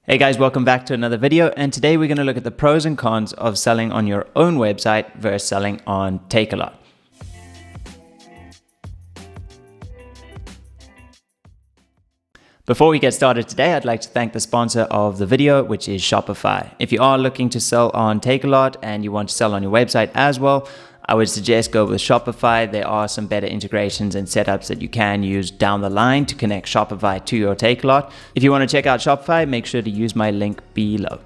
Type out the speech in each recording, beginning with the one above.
Hey guys, welcome back to another video, and today we're going to look at the pros and cons of selling on your own website versus selling on Takealot. Before we get started today, I'd like to thank the sponsor of the video, which is Shopify. If you are looking to sell on Takealot and you want to sell on your website as well, I would suggest go with Shopify. There are some better integrations and setups that you can use down the line to connect Shopify to your Takealot. If you want to check out Shopify, make sure to use my link below.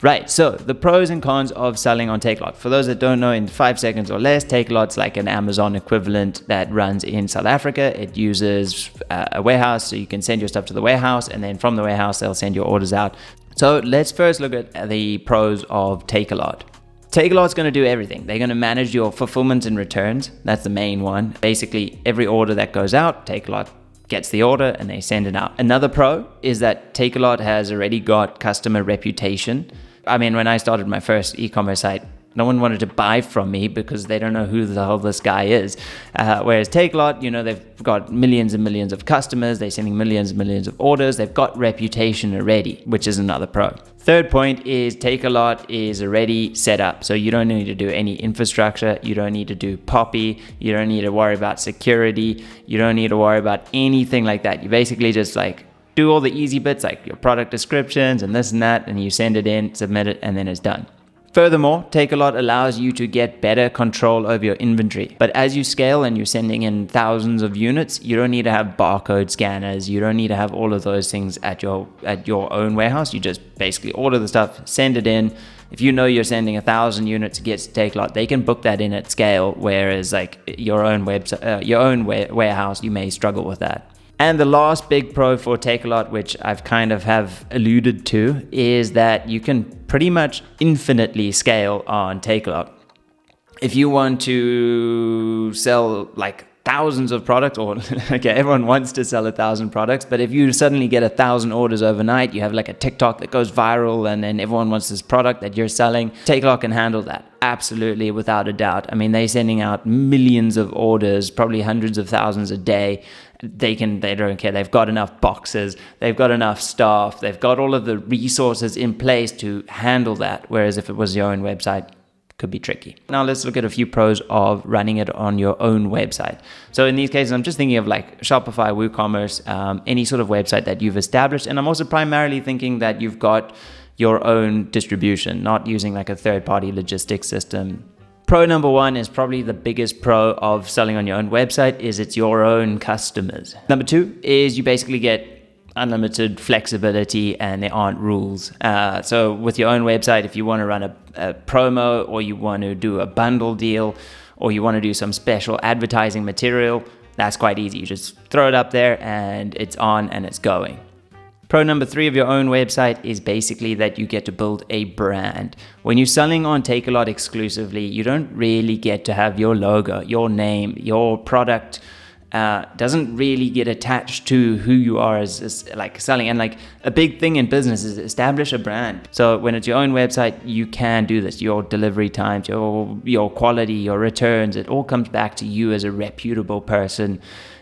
Right, so the pros and cons of selling on Takealot. For those that don't know, in 5 seconds or less, Takealot's like an Amazon equivalent that runs in South Africa. It uses a warehouse, so you can send your stuff to the warehouse, and then from the warehouse, they'll send your orders out. So let's first look at the pros of Takealot. Takealot's going to do everything. They're going to manage your fulfillment and returns. That's the main one. Basically, every order that goes out, Takealot gets the order and they send it out. Another pro is that Takealot has already got customer reputation. I mean, when I started my first e-commerce site, no one wanted to buy from me because they don't know who the hell this guy is. Whereas Takealot, they've got millions and millions of customers. They're sending millions and millions of orders. They've got reputation already, which is another pro. Third point is Takealot is already set up. So you don't need to do any infrastructure. You don't need to do Poppy. You don't need to worry about security. You don't need to worry about anything like that. You basically just do all the easy bits like your product descriptions and this and that, and you send it in, submit it, and then it's done. Furthermore, Takealot allows you to get better control over your inventory. But as you scale and you're sending in thousands of units, you don't need to have barcode scanners. You don't need to have all of those things at your own warehouse. You just basically order the stuff, send it in. If you know you're sending 1,000 units to get to Takealot, they can book that in at scale. Whereas your own warehouse, you may struggle with that. And the last big pro for Takealot, which I've kind of have alluded to, is that you can pretty much infinitely scale on Takealot. If you want to sell thousands of products, or okay, everyone wants to sell 1,000 products, but if you suddenly get 1,000 orders overnight, you have a TikTok that goes viral and then everyone wants this product that you're selling, Takealot can handle that. Absolutely, without a doubt. I mean, they're sending out millions of orders, probably hundreds of thousands a day. They don't care. They've got enough boxes. They've got enough staff. They've got all of the resources in place to handle that. Whereas if it was your own website, it could be tricky. Now let's look at a few pros of running it on your own website. So in these cases, I'm just thinking of Shopify, WooCommerce, any sort of website that you've established. And I'm also primarily thinking that you've got your own distribution, not using a third-party logistics system. Pro number one is probably the biggest pro of selling on your own website is it's your own customers. Number two is you basically get unlimited flexibility and there aren't rules. So with your own website, if you want to run a promo or you want to do a bundle deal or you want to do some special advertising material, that's quite easy. You just throw it up there and it's on and it's going. Pro number three of your own website is basically that you get to build a brand. When you're selling on Takealot exclusively, you don't really get to have your logo, your name, your product doesn't really get attached to who you are as selling. And a big thing in business is establish a brand. So when it's your own website, you can do this. Your delivery times, your quality, your returns, it all comes back to you as a reputable person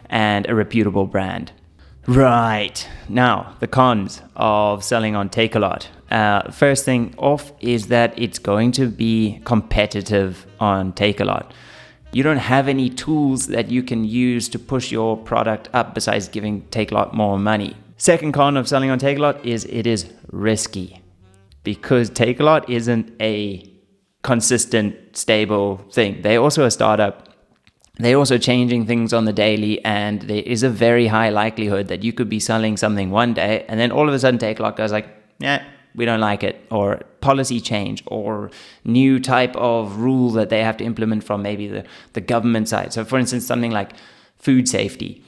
and a reputable brand. Right, now the cons of selling on Takealot. First thing off is that it's going to be competitive on Takealot. You don't have any tools that you can use to push your product up besides giving Takealot more money. Second con of selling on Takealot is it is risky because Takealot isn't a consistent, stable thing. They're also a startup. They're also changing things on the daily, and there is a very high likelihood that you could be selling something one day and then all of a sudden Takealot goes we don't like it, or policy change, or new type of rule that they have to implement from maybe the government side. So for instance, something like food safety.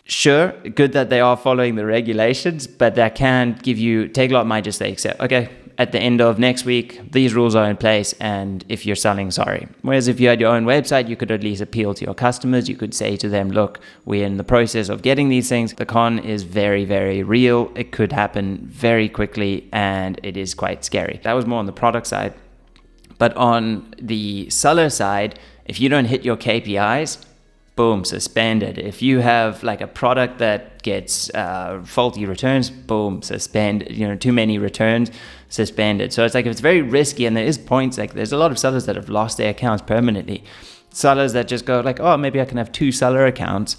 Sure, good that they are following the regulations, but that can give you, Takealot might just say, okay, at the end of next week, these rules are in place, and if you're selling, sorry. Whereas if you had your own website, you could at least appeal to your customers. You could say to them, look, we're in the process of getting these things. The con is very, very real. It could happen very quickly, and it is quite scary. That was more on the product side. But on the seller side, if you don't hit your KPIs, boom, suspended. If you have like a product that gets faulty returns, boom, suspend. Too many returns, suspended. So it's like, it's very risky, and there is points, like there's a lot of sellers that have lost their accounts permanently. Sellers that just go like, oh, maybe I can have 2 seller accounts,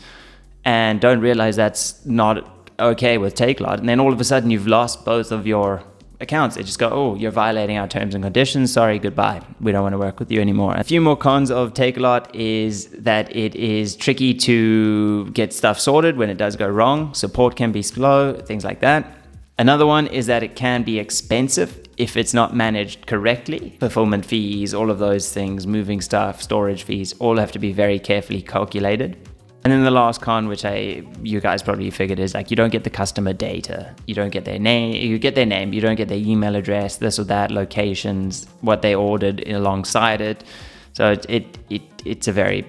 and don't realize that's not okay with Takealot, and then all of a sudden you've lost both of your accounts. They just go, oh, you're violating our terms and conditions, sorry, goodbye, we don't want to work with you anymore. A few more cons of Takealot is that it is tricky to get stuff sorted when it does go wrong. Support can be slow, things like that. Another one is that it can be expensive if it's not managed correctly. Fulfillment fees, all of those things, moving stuff, storage fees, all have to be very carefully calculated. And then the last con, which you guys probably figured, is like, you don't get the customer data. You don't get their name. You get their name. You don't get their email address, this or that, locations, what they ordered alongside it. So it's a very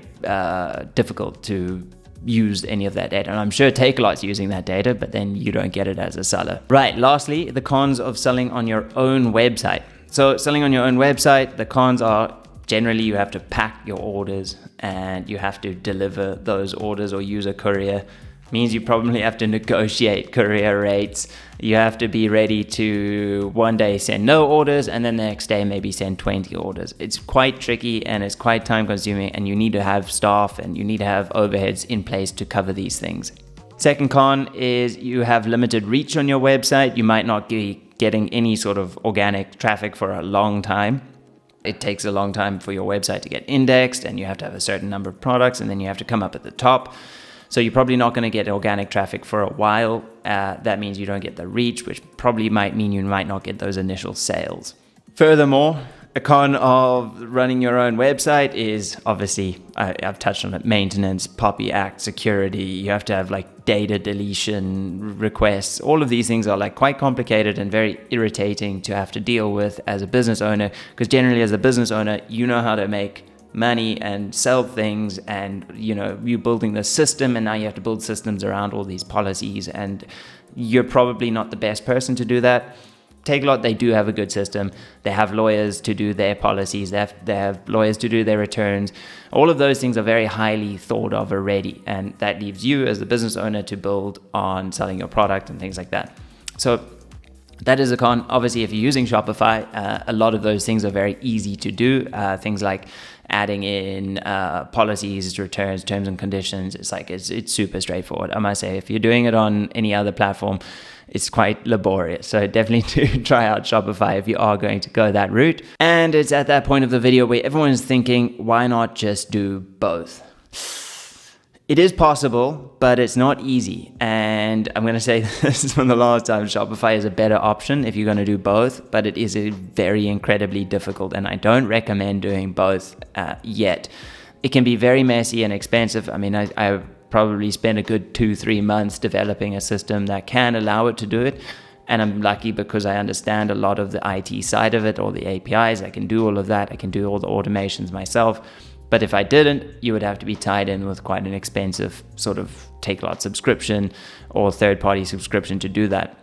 difficult to use any of that data. And I'm sure Takealot's using that data, but then you don't get it as a seller. Right. Lastly, the cons of selling on your own website. So selling on your own website, the cons are, generally you have to pack your orders and you have to deliver those orders or use a courier. Means you probably have to negotiate courier rates. You have to be ready to one day send no orders and then the next day maybe send 20 orders. It's quite tricky and it's quite time consuming, and you need to have staff and you need to have overheads in place to cover these things. Second con is you have limited reach on your website. You might not be getting any sort of organic traffic for a long time. It takes a long time for your website to get indexed, and you have to have a certain number of products, and then you have to come up at the top. So you're probably not going to get organic traffic for a while. That means you don't get the reach, which probably might mean you might not get those initial sales. Furthermore, a con of running your own website is obviously, I've touched on it, maintenance, POPI Act, security. You have to have like data deletion requests. All of these things are like quite complicated and very irritating to have to deal with as a business owner, because generally as a business owner, you know how to make money and sell things, and you're building the system, and now you have to build systems around all these policies, and you're probably not the best person to do that. Takealot, they do have a good system. They have lawyers to do their policies. They have lawyers to do their returns. All of those things are very highly thought of already, and that leaves you as the business owner to build on selling your product and things like that. So that is a con. Obviously, if you're using Shopify, a lot of those things are very easy to do. Things like adding in policies, returns, terms and conditions. It's super straightforward. I must say, if you're doing it on any other platform, it's quite laborious. So definitely do try out Shopify if you are going to go that route. And it's at that point of the video where everyone's thinking, why not just do both? It is possible, but it's not easy. And I'm going to say this from the last time, Shopify is a better option if you're going to do both, but it is very incredibly difficult. And I don't recommend doing both yet. It can be very messy and expensive. I mean, I probably spent a good 2-3 months developing a system that can allow it to do it. And I'm lucky because I understand a lot of the IT side of it, all the APIs. I can do all of that. I can do all the automations myself. But if I didn't, you would have to be tied in with quite an expensive sort of Takealot subscription or third-party subscription to do that.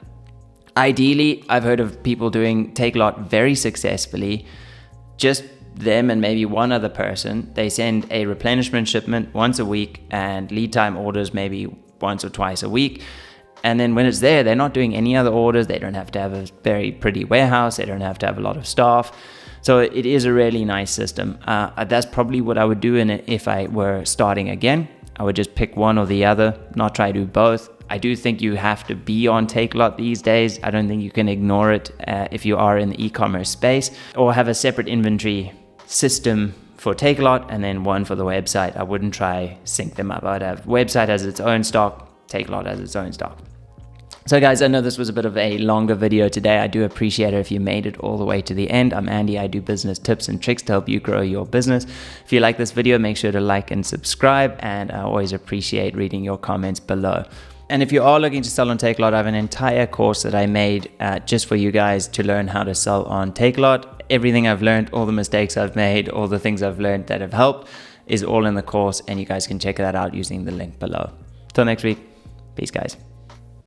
Ideally, I've heard of people doing Takealot very successfully, just them and maybe one other person. They send a replenishment shipment once a week and lead time orders maybe once or twice a week. And then when it's there, they're not doing any other orders. They don't have to have a very pretty warehouse. They don't have to have a lot of staff. So it is a really nice system. That's probably what I would do in it if I were starting again. I would just pick one or the other, not try to do both. I do think you have to be on Takealot these days. I don't think you can ignore it if you are in the e-commerce space, or have a separate inventory system for Takealot and then one for the website. I wouldn't try sync them up. I'd have website as its own stock, Takealot as its own stock. So guys, I know this was a bit of a longer video today. I do appreciate it if you made it all the way to the end. I'm Andy. I do business tips and tricks to help you grow your business. If you like this video, make sure to like and subscribe, and I always appreciate reading your comments below. And if you are looking to sell on Takealot, I have an entire course that I made just for you guys to learn how to sell on Takealot. Everything I've learned, all the mistakes I've made, all the things I've learned that have helped is all in the course, and you guys can check that out using the link below. Till next week, peace guys.